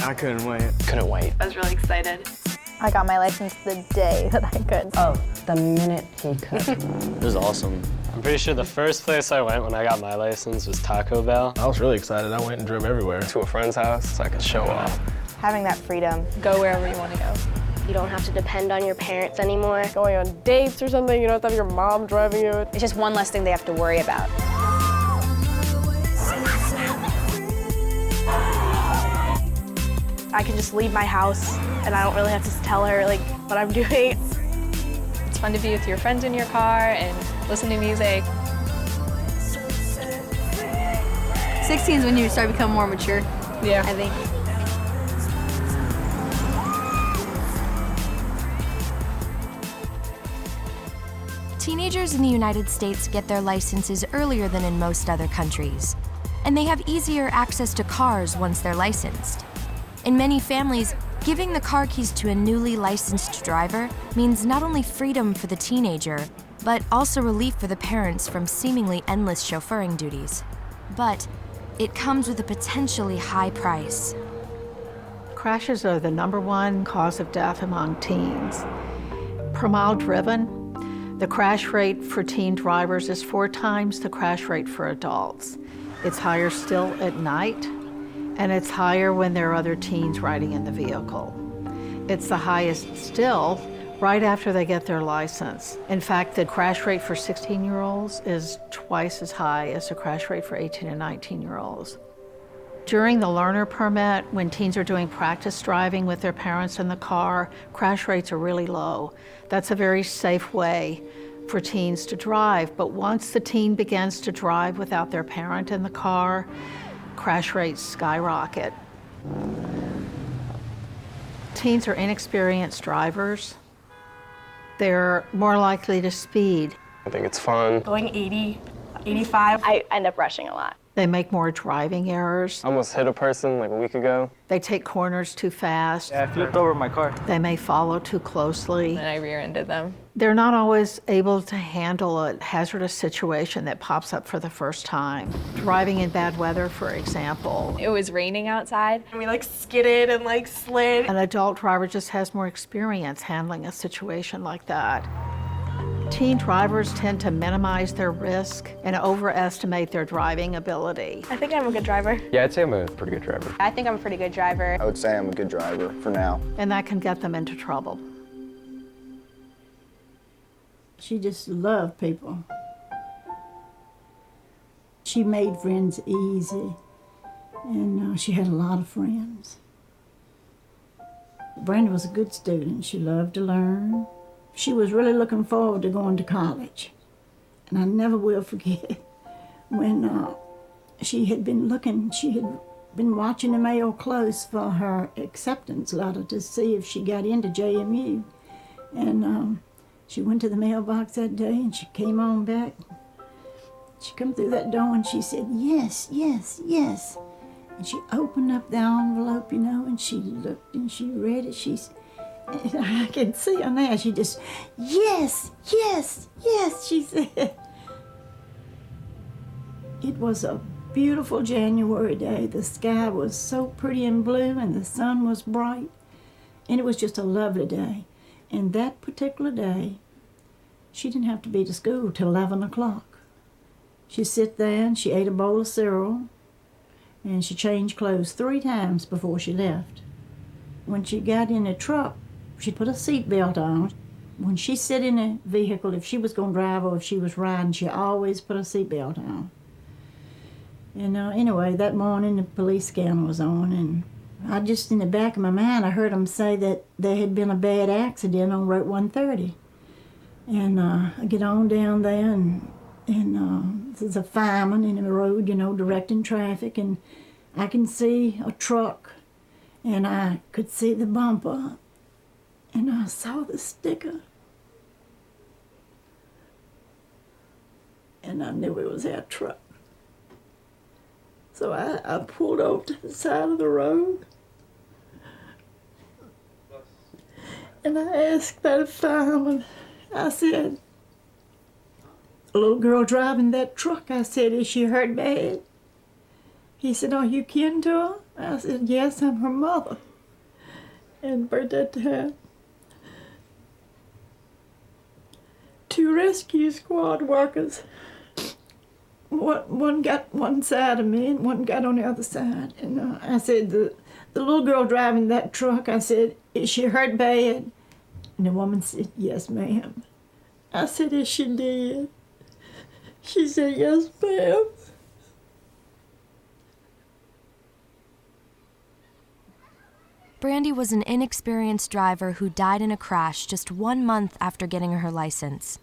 I couldn't wait. Couldn't wait. I was really excited. I got my license the day that I could. Oh, the minute he could. It was awesome. I'm pretty sure the first place I went when I got my license was Taco Bell. I was really excited. I went and drove everywhere. To a friend's house so I could show off. Having that freedom. Go wherever you want to go. You don't have to depend on your parents anymore. Going on dates or something, you don't have to have your mom driving you. It's just one less thing they have to worry about. I can just leave my house and I don't really have to tell her like what I'm doing. It's fun to be with your friends in your car and listen to music. 16 is when you start becoming more mature. Yeah. I think. Teenagers in the United States get their licenses earlier than in most other countries, and they have easier access to cars once they're licensed. In many families, giving the car keys to a newly licensed driver means not only freedom for the teenager, but also relief for the parents from seemingly endless chauffeuring duties. But it comes with a potentially high price. Crashes are the #1 cause of death among teens. Per mile driven, the crash rate for teen drivers is 4 times the crash rate for adults. It's higher still at night, and it's higher when there are other teens riding in the vehicle. It's the highest still right after they get their license. In fact, the crash rate for 16-year-olds is twice as high as the crash rate for 18 and 19-year-olds. During the learner permit, when teens are doing practice driving with their parents in the car, crash rates are really low. That's a very safe way for teens to drive. But once the teen begins to drive without their parent in the car, crash rates skyrocket. Teens are inexperienced drivers. They're more likely to speed. I think it's fun. Going 80, 85. I end up rushing a lot. They make more driving errors. I almost hit a person like a week ago. They take corners too fast. Yeah, I flipped over my car. They may follow too closely. And I rear-ended them. They're not always able to handle a hazardous situation that pops up for the first time. Driving in bad weather, for example. It was raining outside. And we like skidded and like slid. An adult driver just has more experience handling a situation like that. Teen drivers tend to minimize their risk and overestimate their driving ability. I think I'm a good driver. Yeah, I'd say I'm a pretty good driver. I think I'm a pretty good driver. I would say I'm a good driver for now. And that can get them into trouble. She just loved people. She made friends easy, and she had a lot of friends. Brenda was a good student. She loved to learn. She was really looking forward to going to college. And I never will forget when she had been watching the mail close for her acceptance letter to see if she got into JMU. And she went to the mailbox that day and she came on back. She come through that door and she said, yes, yes, yes. And she opened up the envelope, you know, and she looked and she read it. I can see her now. She just, yes, yes, yes, she said. It was a beautiful January day. The sky was so pretty and blue and the sun was bright. And it was just a lovely day. And that particular day, she didn't have to be to school till 11 o'clock. She sit there and she ate a bowl of cereal and she changed clothes 3 times before she left. When she got in the truck, she put a seatbelt on. When she sit in a vehicle, if she was going to drive or if she was riding, she always put a seatbelt on. And anyway, that morning the police scanner was on, and I just, in the back of my mind, I heard them say that there had been a bad accident on Route 130. And I get on down there, and there's a fireman in the road, you know, directing traffic, and I can see a truck, and I could see the bumper. And I saw the sticker. And I knew it was our truck. So I pulled over to the side of the road. And I asked that fireman, I said, a little girl driving that truck, I said, is she hurt bad? He said, are you kin to her? I said, yes, I'm her mother. And by that time, 2 rescue squad workers, one got one side of me and one got on the other side. And I said, the little girl driving that truck, I said, is she hurt bad? And the woman said, yes, ma'am. I said, is she dead? She said, yes, ma'am. Brandy was an inexperienced driver who died in a crash just 1 month after getting her license.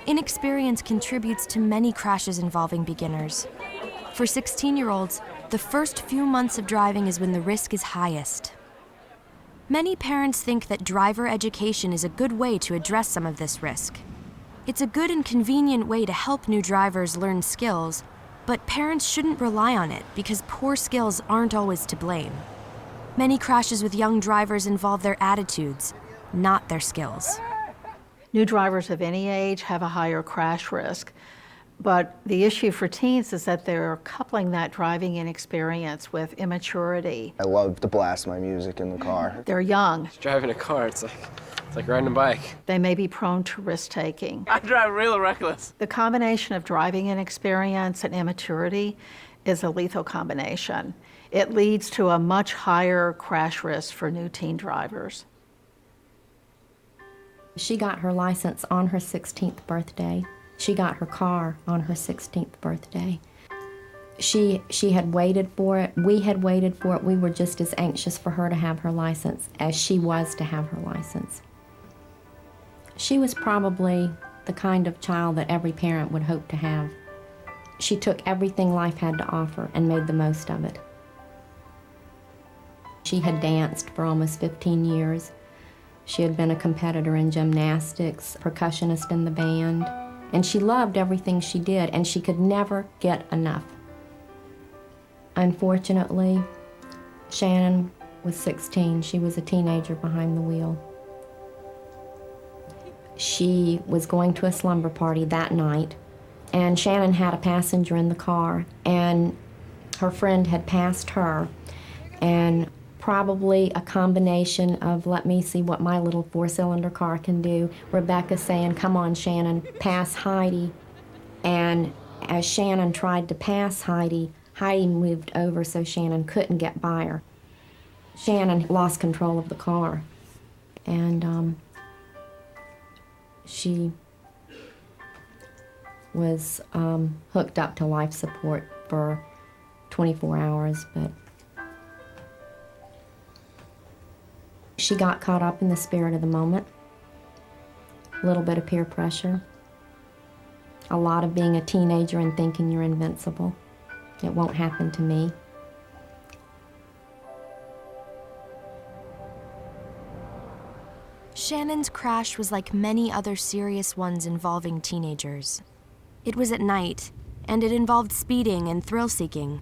Inexperience contributes to many crashes involving beginners. For 16-year-olds, the first few months of driving is when the risk is highest. Many parents think that driver education is a good way to address some of this risk. It's a good and convenient way to help new drivers learn skills, but parents shouldn't rely on it because poor skills aren't always to blame. Many crashes with young drivers involve their attitudes, not their skills. New drivers of any age have a higher crash risk, but the issue for teens is that they're coupling that driving inexperience with immaturity. I love to blast my music in the car. They're young. Driving a car, it's like riding a bike. They may be prone to risk-taking. I drive real reckless. The combination of driving inexperience and immaturity is a lethal combination. It leads to a much higher crash risk for new teen drivers. She got her license on her 16th birthday. She got her car on her 16th birthday. She had waited for it. We had waited for it. We were just as anxious for her to have her license as she was to have her license. She was probably the kind of child that every parent would hope to have. She took everything life had to offer and made the most of it. She had danced for almost 15 years. She had been a competitor in gymnastics, percussionist in the band, and she loved everything she did, and she could never get enough. Unfortunately, Shannon was 16. She was a teenager behind the wheel. She was going to a slumber party that night, and Shannon had a passenger in the car, and her friend had passed her, and probably a combination of, let me see what my little 4-cylinder car can do. Rebecca saying, come on, Shannon, pass Heidi. And as Shannon tried to pass Heidi, Heidi moved over so Shannon couldn't get by her. Shannon lost control of the car. And she was hooked up to life support for 24 hours, but she got caught up in the spirit of the moment, a little bit of peer pressure, a lot of being a teenager and thinking you're invincible. It won't happen to me. Shannon's crash was like many other serious ones involving teenagers. It was at night, and it involved speeding and thrill-seeking.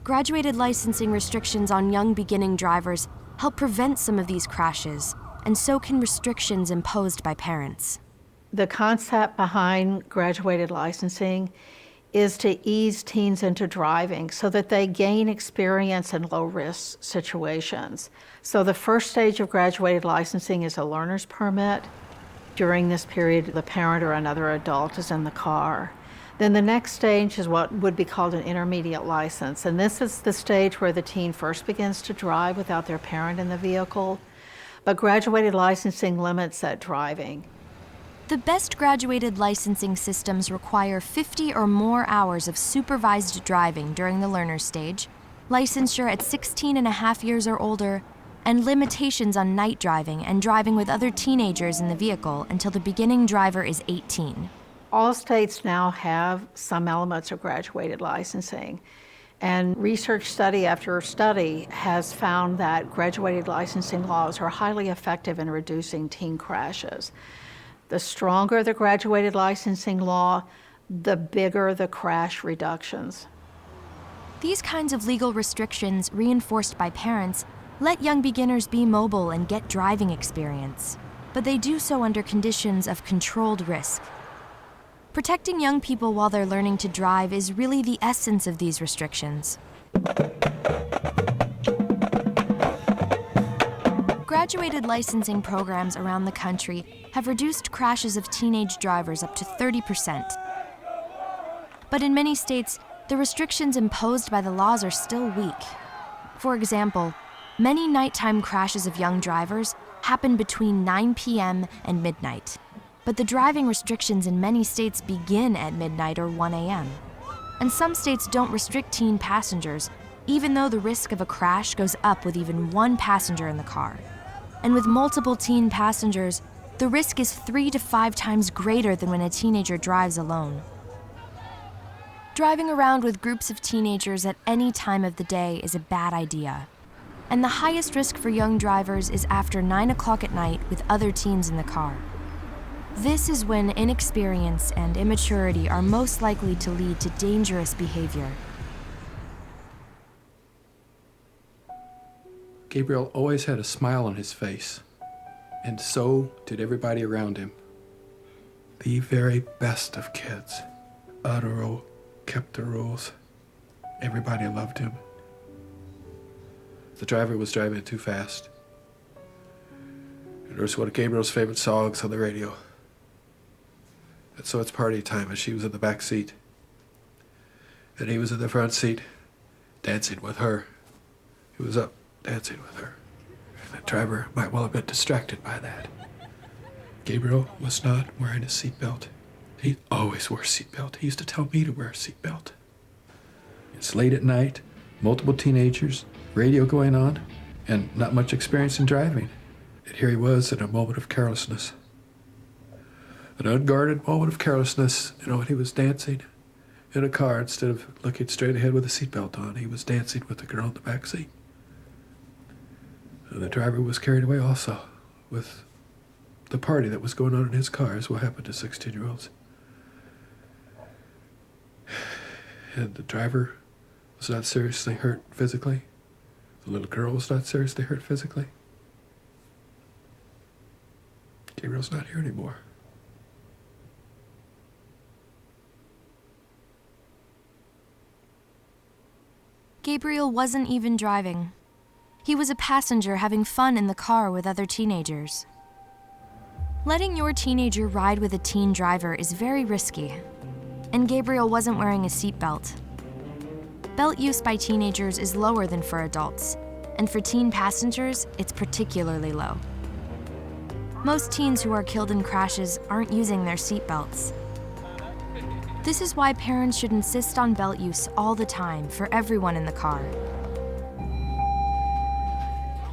Graduated licensing restrictions on young beginning drivers help prevent some of these crashes, and so can restrictions imposed by parents. The concept behind graduated licensing is to ease teens into driving so that they gain experience in low-risk situations. So the first stage of graduated licensing is a learner's permit. During this period, the parent or another adult is in the car. Then the next stage is what would be called an intermediate license, and this is the stage where the teen first begins to drive without their parent in the vehicle. But graduated licensing limits that driving. The best graduated licensing systems require 50 or more hours of supervised driving during the learner stage, licensure at 16 and a half years or older, and limitations on night driving and driving with other teenagers in the vehicle until the beginning driver is 18. All states now have some elements of graduated licensing, and research study after study has found that graduated licensing laws are highly effective in reducing teen crashes. The stronger the graduated licensing law, the bigger the crash reductions. These kinds of legal restrictions, reinforced by parents, let young beginners be mobile and get driving experience, but they do so under conditions of controlled risk. Protecting young people while they're learning to drive is really the essence of these restrictions. Graduated licensing programs around the country have reduced crashes of teenage drivers up to 30%. But in many states, the restrictions imposed by the laws are still weak. For example, many nighttime crashes of young drivers happen between 9 p.m. and midnight. But the driving restrictions in many states begin at midnight or 1 a.m. And some states don't restrict teen passengers, even though the risk of a crash goes up with even one passenger in the car. And with multiple teen passengers, the risk is 3 to 5 times greater than when a teenager drives alone. Driving around with groups of teenagers at any time of the day is a bad idea. And the highest risk for young drivers is after 9 o'clock at night with other teens in the car. This is when inexperience and immaturity are most likely to lead to dangerous behavior. Gabriel always had a smile on his face, and so did everybody around him. The very best of kids. Utterly kept the rules. Everybody loved him. The driver was driving too fast. It was one of Gabriel's favorite songs on the radio. And so it's party time, and she was in the back seat. And he was in the front seat, dancing with her. He was up dancing with her. And the driver might well have been distracted by that. Gabriel was not wearing a seatbelt. He always wore a seatbelt. He used to tell me to wear a seatbelt. It's late at night, multiple teenagers, radio going on, and not much experience in driving. And here he was in a moment of carelessness. An unguarded moment of carelessness, when he was dancing in a car instead of looking straight ahead with a seatbelt on. He was dancing with the girl in the back seat. And the driver was carried away also with the party that was going on in his car, is what happened to 16-year-olds. And the driver was not seriously hurt physically. The little girl was not seriously hurt physically. Gabriel's not here anymore. Gabriel wasn't even driving. He was a passenger having fun in the car with other teenagers. Letting your teenager ride with a teen driver is very risky, and Gabriel wasn't wearing a seatbelt. Belt use by teenagers is lower than for adults, and for teen passengers, it's particularly low. Most teens who are killed in crashes aren't using their seatbelts. This is why parents should insist on belt use all the time for everyone in the car.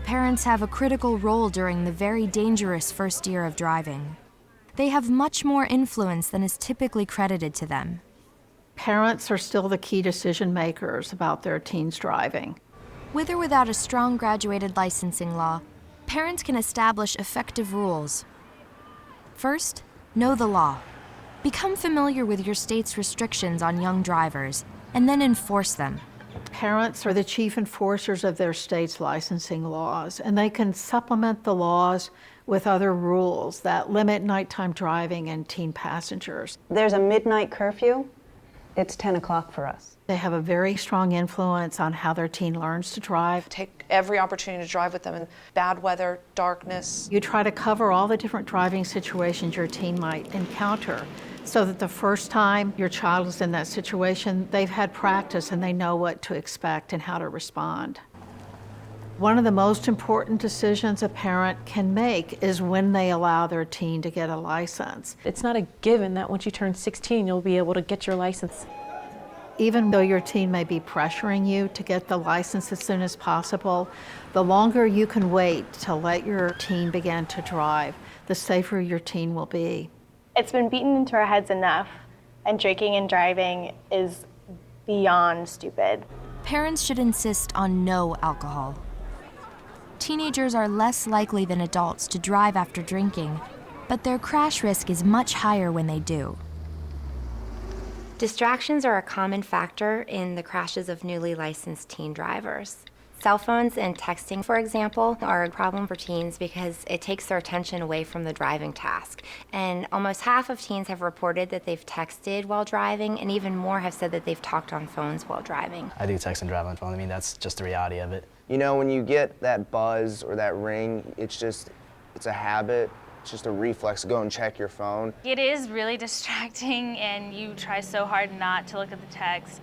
Parents have a critical role during the very dangerous first year of driving. They have much more influence than is typically credited to them. Parents are still the key decision makers about their teens driving. With or without a strong graduated licensing law, parents can establish effective rules. First, know the law. Become familiar with your state's restrictions on young drivers, and then enforce them. Parents are the chief enforcers of their state's licensing laws, and they can supplement the laws with other rules that limit nighttime driving and teen passengers. There's a midnight curfew. It's 10 o'clock for us. They have a very strong influence on how their teen learns to drive. Take every opportunity to drive with them in bad weather, darkness. You try to cover all the different driving situations your teen might encounter, so that the first time your child is in that situation, they've had practice and they know what to expect and how to respond. One of the most important decisions a parent can make is when they allow their teen to get a license. It's not a given that once you turn 16, you'll be able to get your license. Even though your teen may be pressuring you to get the license as soon as possible, the longer you can wait to let your teen begin to drive, the safer your teen will be. It's been beaten into our heads enough, and drinking and driving is beyond stupid. Parents should insist on no alcohol. Teenagers are less likely than adults to drive after drinking, but their crash risk is much higher when they do. Distractions are a common factor in the crashes of newly licensed teen drivers. Cell phones and texting, for example, are a problem for teens because it takes their attention away from the driving task. And almost half of teens have reported that they've texted while driving, and even more have said that they've talked on phones while driving. I do text and drive on phone. I mean, that's just the reality of it. You know, when you get that buzz or that ring, it's a habit. It's just a reflex to go and check your phone. It is really distracting, and you try so hard not to look at the text.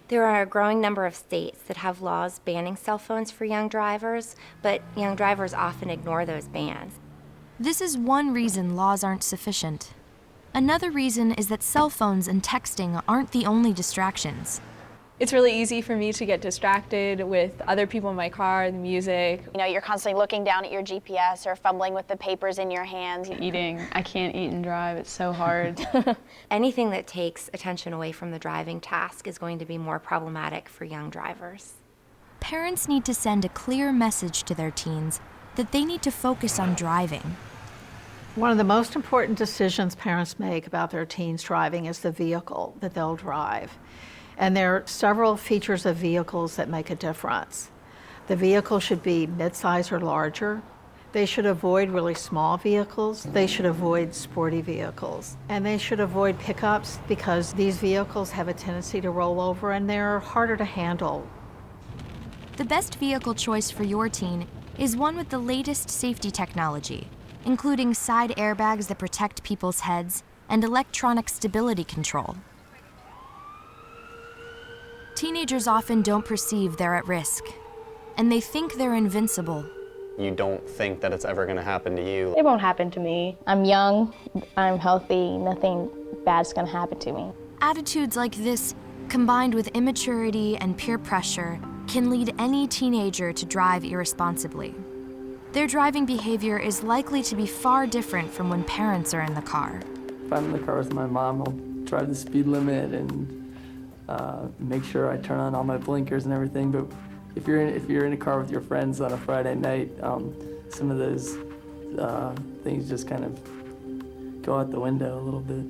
There are a growing number of states that have laws banning cell phones for young drivers, but young drivers often ignore those bans. This is one reason laws aren't sufficient. Another reason is that cell phones and texting aren't the only distractions. It's really easy for me to get distracted with other people in my car, the music. You know, you're constantly looking down at your GPS or fumbling with the papers in your hands. Eating. I can't eat and drive. It's so hard. Anything that takes attention away from the driving task is going to be more problematic for young drivers. Parents need to send a clear message to their teens that they need to focus on driving. One of the most important decisions parents make about their teens driving is the vehicle that they'll drive. And there are several features of vehicles that make a difference. The vehicle should be mid-size or larger. They should avoid really small vehicles. They should avoid sporty vehicles. And they should avoid pickups because these vehicles have a tendency to roll over and they're harder to handle. The best vehicle choice for your teen is one with the latest safety technology, including side airbags that protect people's heads and electronic stability control. Teenagers often don't perceive they're at risk, and they think they're invincible. You don't think that it's ever going to happen to you. It won't happen to me. I'm young, I'm healthy, nothing bad's gonna happen to me. Attitudes like this, combined with immaturity and peer pressure, can lead any teenager to drive irresponsibly. Their driving behavior is likely to be far different from when parents are in the car. If I'm in the car with my mom, I'll drive the speed limit and make sure I turn on all my blinkers and everything. But if you're in a car with your friends on a Friday night, some of those things just kind of go out the window a little bit.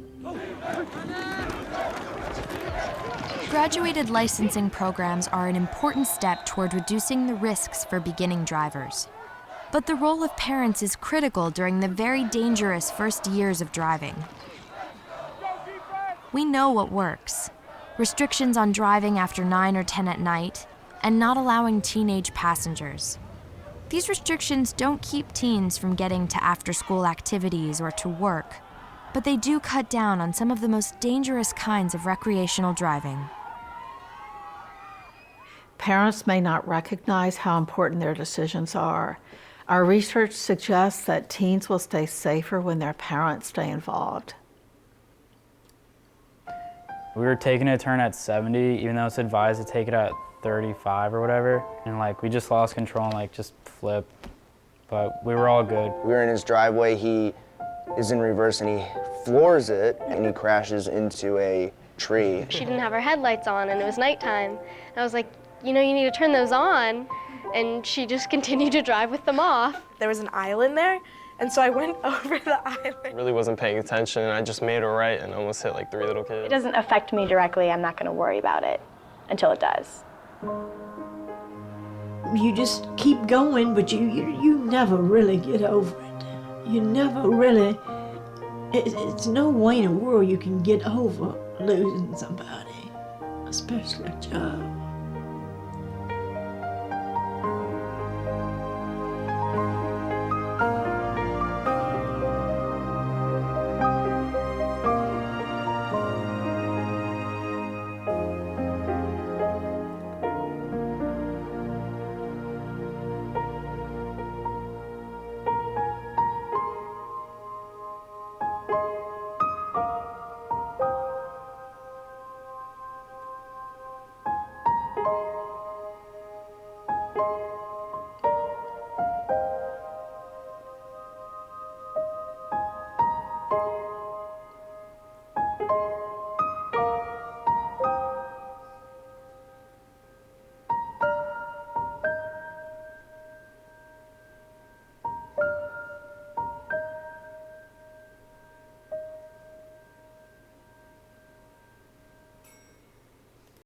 Graduated licensing programs are an important step toward reducing the risks for beginning drivers. But the role of parents is critical during the very dangerous first years of driving. We know what works. Restrictions on driving after 9 or 10 at night, and not allowing teenage passengers. These restrictions don't keep teens from getting to after-school activities or to work, but they do cut down on some of the most dangerous kinds of recreational driving. Parents may not recognize how important their decisions are. Our research suggests that teens will stay safer when their parents stay involved. We were taking a turn at 70, even though it's advised to take it at 35 or whatever. And we just lost control and just flipped. But we were all good. We were in his driveway, he is in reverse and he floors it and he crashes into a tree. She didn't have her headlights on and it was nighttime. And I was like, you know, you need to turn those on. And she just continued to drive with them off. There was an island there, and so I went over the island. I really wasn't paying attention, and I just made a right and almost hit 3 little kids. It doesn't affect me directly. I'm not gonna worry about it until it does. You just keep going, but you never really get over it. You never really, it's no way in the world you can get over losing somebody, especially a child.